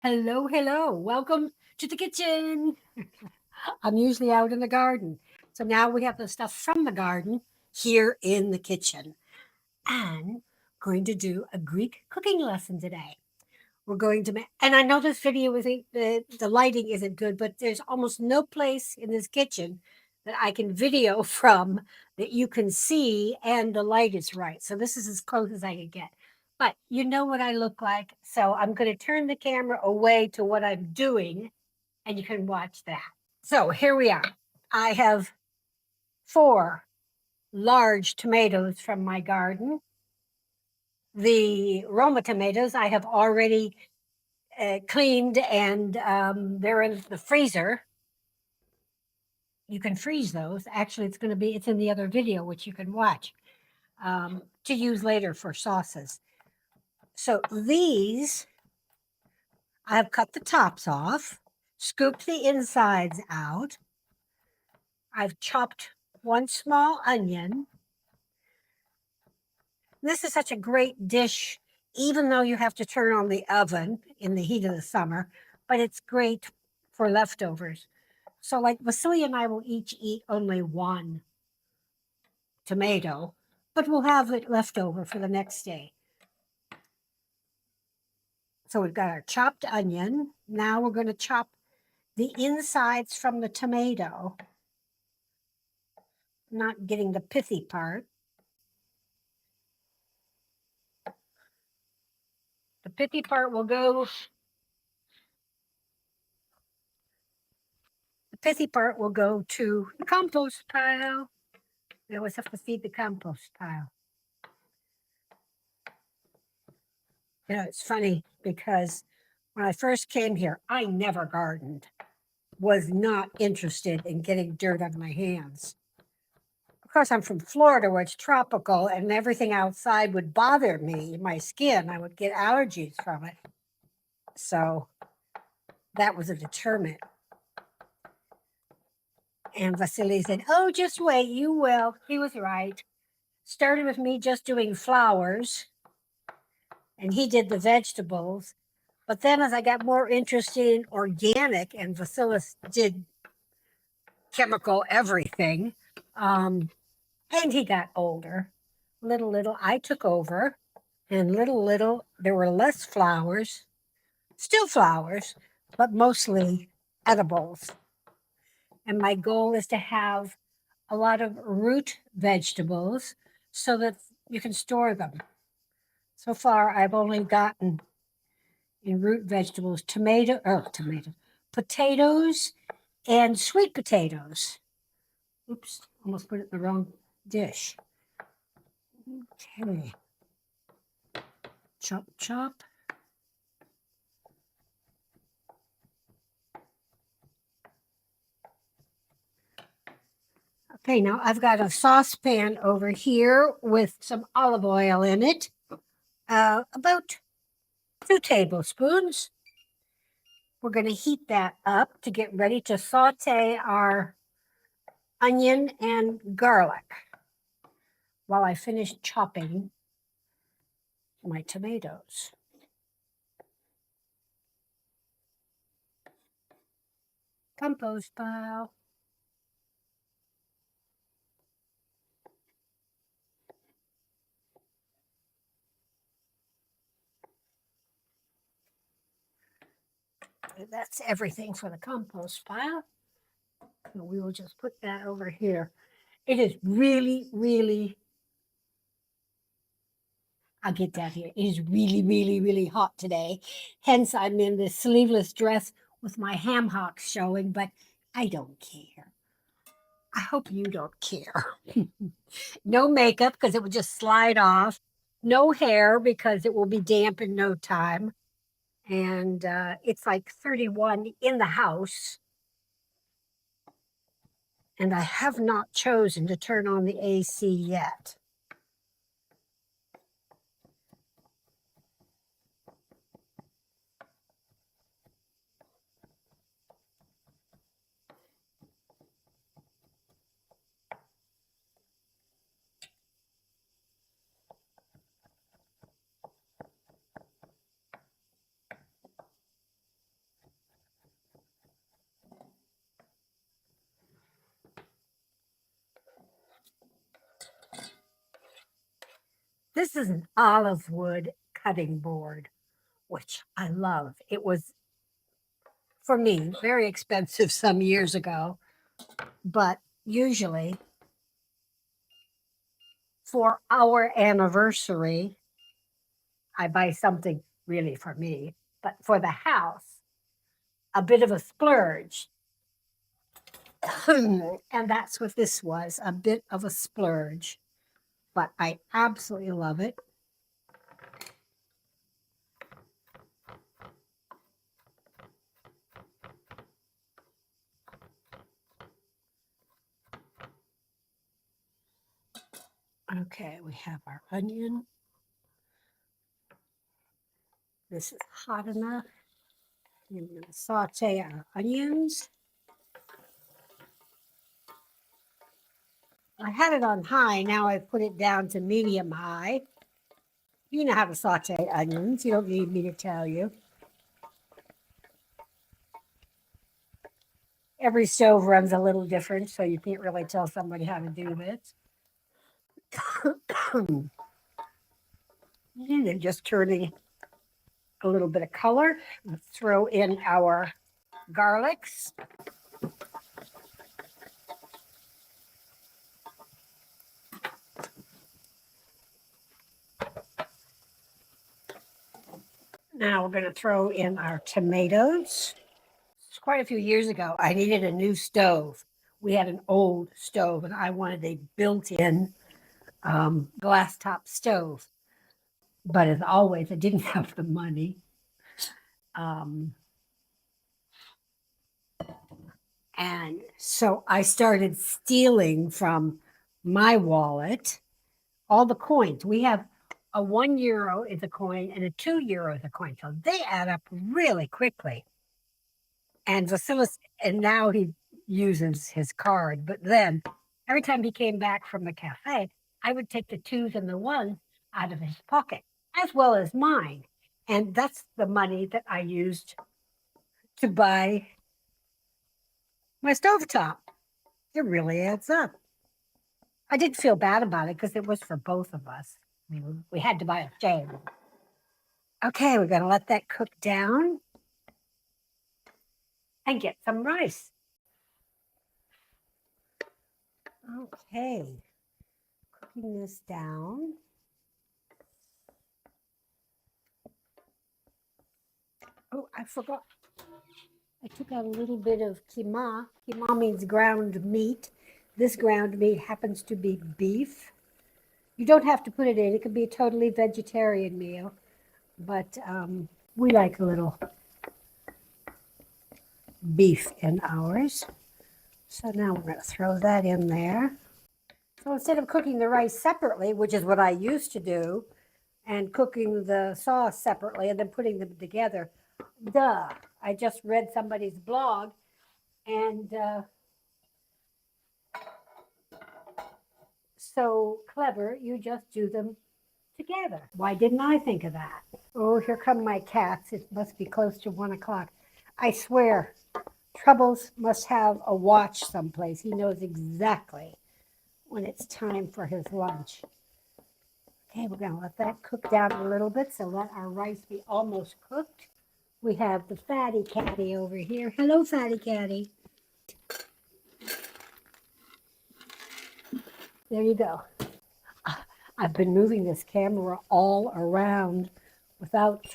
Hello, hello. Welcome to the kitchen. I'm usually out in the garden. So now we have the stuff from the garden here in the kitchen. And going to do a Greek cooking lesson today. We're going to make, and I know this video isn't, the lighting isn't good, but there's almost no place in this kitchen that I can video from that you can see and the light is right. So this is as close as I can get. But you know what I look like. So I'm going to turn the camera away to what I'm doing and you can watch that. So here we are. I have 4 large tomatoes from my garden. The Roma tomatoes I have already cleaned and they're in the freezer. You can freeze those. Actually, it's in the other video, which you can watch to use later for sauces. So these, I have cut the tops off, scooped the insides out. I've chopped 1 small onion. This is such a great dish, even though you have to turn on the oven in the heat of the summer, but it's great for leftovers. So like Vasily and I will each eat only 1 tomato, but we'll have it left over for the next day. So we've got our chopped onion. Now we're going to chop the insides from the tomato, not getting the pithy part. The pithy part will go, to the compost pile. We always have to feed the compost pile. You know, it's funny because when I first came here, I never gardened, was not interested in getting dirt on my hands. Of course, I'm from Florida where it's tropical and everything outside would bother me, my skin. I would get allergies from it. So that was a deterrent. And Vasily said, oh, just wait, you will. He was right. Started with me just doing flowers, and he did the vegetables. But then as I got more interested in organic, and Vasilis did chemical everything, and he got older, little, I took over, and little, there were less flowers, still flowers, but mostly edibles. And my goal is to have a lot of root vegetables so that you can store them. So far, I've only gotten in root vegetables potatoes and sweet potatoes. Oops, almost put it in the wrong dish. Okay. Chop, chop. Okay, now I've got a saucepan over here with some olive oil in it, about 2 tablespoons. We're going to heat that up to get ready to saute our onion and garlic while I finish chopping my tomatoes. Compost pile. That's everything for the compost pile. So we will just put that over here. It is really, I'll get that here. It is really hot today. Hence, I'm in this sleeveless dress with my ham hocks showing, but I don't care. I hope you don't care. No makeup because it would just slide off. No hair because it will be damp in no time. And it's like 31 in the house. And I have not chosen to turn on the AC yet. This is an olive wood cutting board, which I love. It was, for me, very expensive some years ago, but usually for our anniversary, I buy something really for me, but for the house, a bit of a splurge. And that's what this was, a bit of a splurge. But I absolutely love it. Okay, we have our onion. This is hot enough. I'm going to saute our onions. I had it on high. Now I've put it down to medium high. You know how to saute onions. You don't need me to tell you. Every stove runs a little different, so you can't really tell somebody how to do this. And then just turning a little bit of color. Let's throw in our garlics. Now we're going to throw in our tomatoes. It's quite a few years ago, I needed a new stove. We had an old stove, and I wanted a built-in glass top stove. But as always, I didn't have the money. And so I started stealing from my wallet all the coins. We have a €1 is a coin and a €2 is a coin. So they add up really quickly. And Vasilis, and now he uses his card. But then every time he came back from the cafe, I would take the twos and the ones out of his pocket, as well as mine. And that's the money that I used to buy my stovetop. It really adds up. I didn't feel bad about it because it was for both of us. I mean, we had to buy a shave. Okay, we're going to let that cook down and get some rice. Okay, cooking this down. Oh, I forgot. I took out a little bit of kima. Kima means ground meat. This ground meat happens to be beef. You don't have to put it in. It could be a totally vegetarian meal. But we like a little beef in ours. So now we're going to throw that in there. So instead of cooking the rice separately, which is what I used to do, and cooking the sauce separately and then putting them together, duh, I just read somebody's blog and so clever, you just do them together. Why didn't I think of that? Oh, here come my cats. It must be close to 1 o'clock. I swear, Troubles must have a watch someplace. He knows exactly when it's time for his lunch. Okay, we're going to let that cook down a little bit, so let our rice be almost cooked. We have the fatty catty over here. Hello, fatty catty. There you go. I've been moving this camera all around without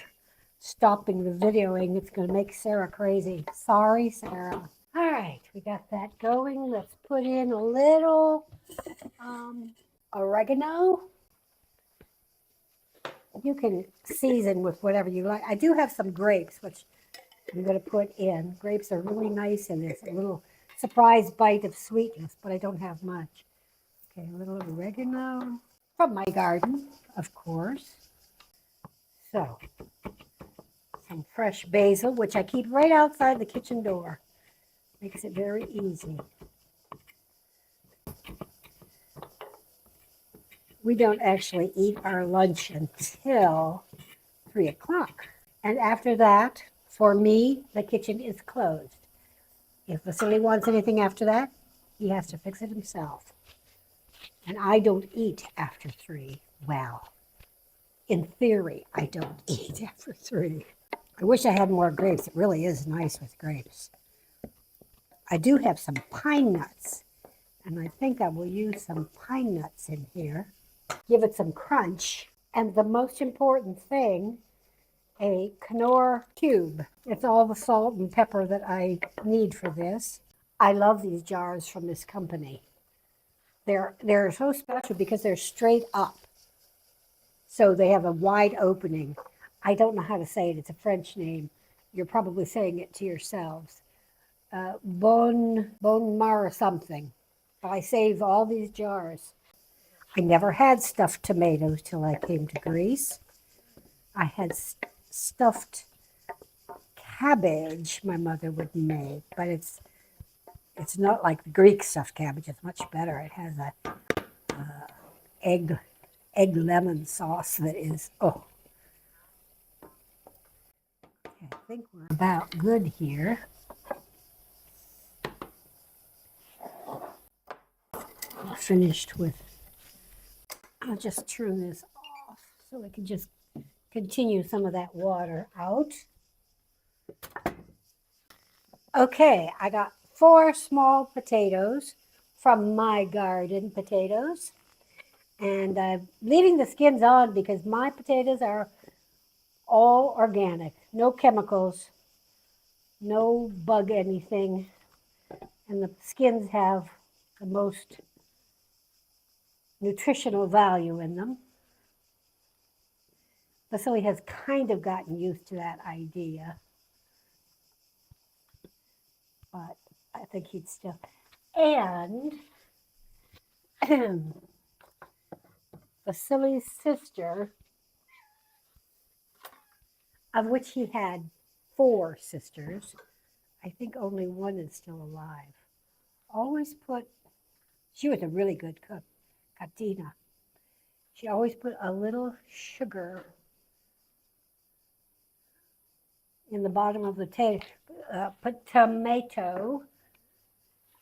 stopping the videoing. It's going to make Sarah crazy. Sorry, Sarah. All right, we got that going. Let's put in a little oregano. You can season with whatever you like. I do have some grapes, which I'm going to put in. Grapes are really nice in this. A little surprise bite of sweetness, but I don't have much. Okay, a little oregano from my garden, of course. So, some fresh basil, which I keep right outside the kitchen door. Makes it very easy. We don't actually eat our lunch until 3 o'clock. And after that, for me, the kitchen is closed. If Vasily wants anything after that, he has to fix it himself. And I don't eat after 3. Well, in theory, I don't eat after 3. I wish I had more grapes. It really is nice with grapes. I do have some pine nuts, and I think I will use some pine nuts in here. Give it some crunch. And the most important thing, a Knorr cube. It's all the salt and pepper that I need for this. I love these jars from this company. They're so special because they're straight up. So they have a wide opening. I don't know how to say it. It's a French name. You're probably saying it to yourselves. Bon Mar something. I save all these jars. I never had stuffed tomatoes till I came to Greece. I had stuffed cabbage my mother would make, but it's not like the Greek stuffed cabbage. It's much better. It has a egg lemon sauce that is, oh. Okay, I think we're about good here. I'm finished with, I'll just turn this off so we can just continue some of that water out. Okay, I got 4 small potatoes from my garden potatoes. And I'm leaving the skins on because my potatoes are all organic. No chemicals, no bug anything. And the skins have the most nutritional value in them. Vasily has kind of gotten used to that idea. But I think he'd still. And Vasily's sister, of which he had 4 sisters, I think only one is still alive, always put, she was a really good cook, Katina. She always put a little sugar in the bottom of the tomato.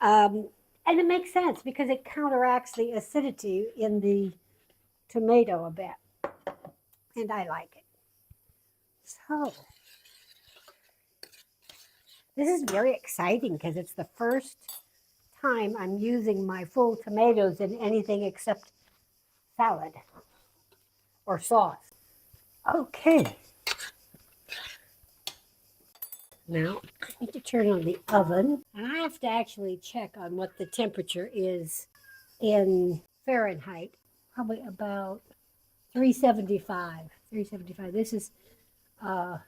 And it makes sense because it counteracts the acidity in the tomato a bit. And I like it. So, this is very exciting because it's the first time I'm using my full tomatoes in anything except salad or sauce. Okay. Now, I need to turn on the oven. And I have to actually check on what the temperature is in Fahrenheit. Probably about 375. 375. This is a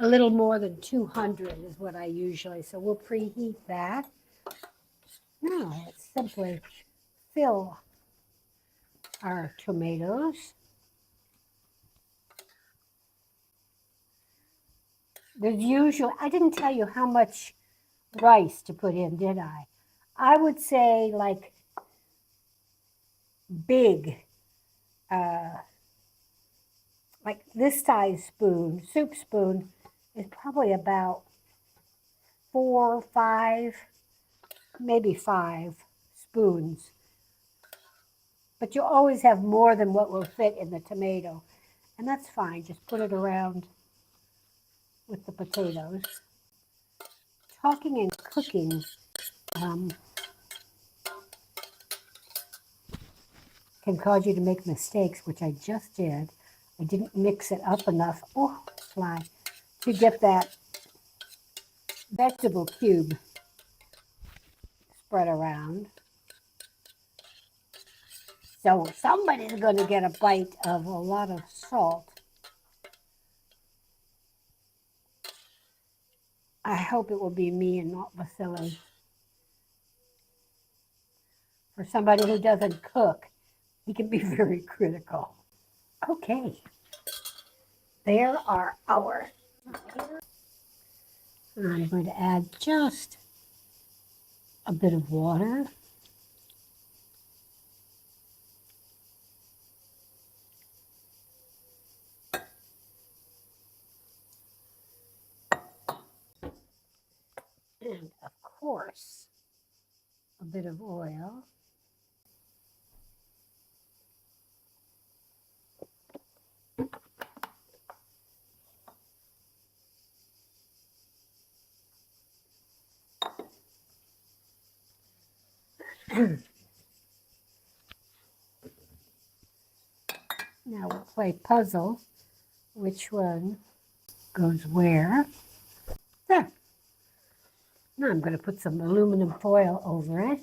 little more than 200 is what I usually, so we'll preheat that. Now, let's simply fill our tomatoes. There's usually, I didn't tell you how much rice to put in, did I? I would say like big, like this size spoon, soup spoon, is probably about 4 or 5, maybe 5 spoons. But you'll always have more than what will fit in the tomato. And that's fine, just put it around with the potatoes. Talking and cooking can cause you to make mistakes, which I just did. I didn't mix it up enough, oh, fly, to get that vegetable cube spread around. So somebody's going to get a bite of a lot of salt. I hope it will be me and not Vasily. For somebody who doesn't cook, he can be very critical. Okay, there are our. And I'm going to add just a bit of water. And of course, a bit of oil. Now we'll play puzzle. Which one goes where? There. Now I'm going to put some aluminum foil over it.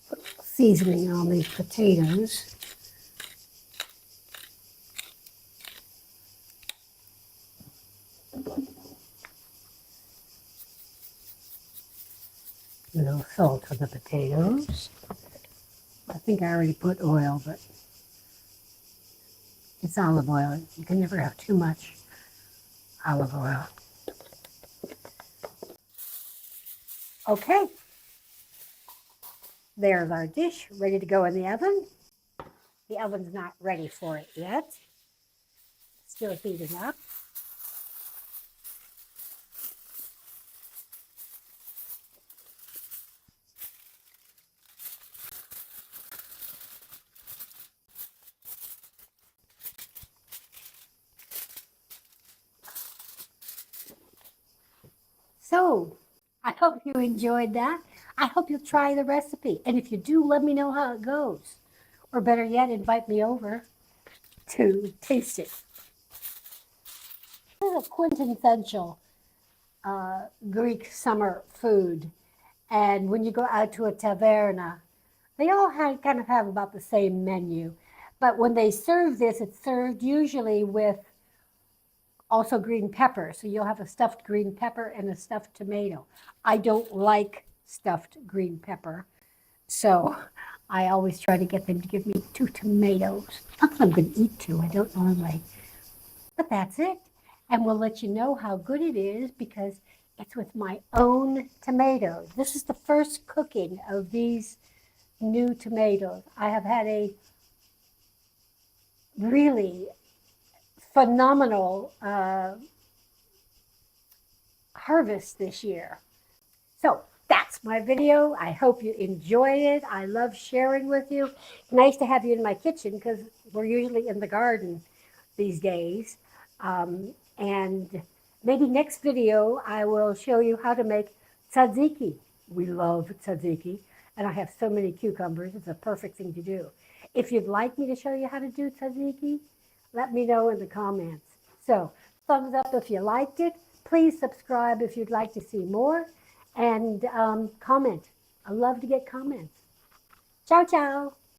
Put seasoning on these potatoes. A little salt on the potatoes. I think I already put oil, but it's olive oil. You can never have too much olive oil. Okay. There's our dish ready to go in the oven. The oven's not ready for it yet. Still heating up. So, I hope you enjoyed that. I hope you'll try the recipe. And if you do, let me know how it goes. Or better yet, invite me over to taste it. This is a quintessential Greek summer food. And when you go out to a taverna, they all kind of have about the same menu. But when they serve this, it's served usually with also green pepper. So you'll have a stuffed green pepper and a stuffed tomato. I don't like stuffed green pepper, so I always try to get them to give me 2 tomatoes. Not that I'm going to eat 2, I don't normally. But that's it. And we'll let you know how good it is because it's with my own tomatoes. This is the first cooking of these new tomatoes. I have had a really phenomenal harvest this year. So that's my video. I hope you enjoyed it. I love sharing with you. Nice to have you in my kitchen because we're usually in the garden these days. And maybe next video I will show you how to make tzatziki. We love tzatziki, and I have so many cucumbers. It's a perfect thing to do. If you'd like me to show you how to do tzatziki, let me know in the comments. So, thumbs up if you liked it. Please subscribe if you'd like to see more. And comment. I love to get comments. Ciao, ciao.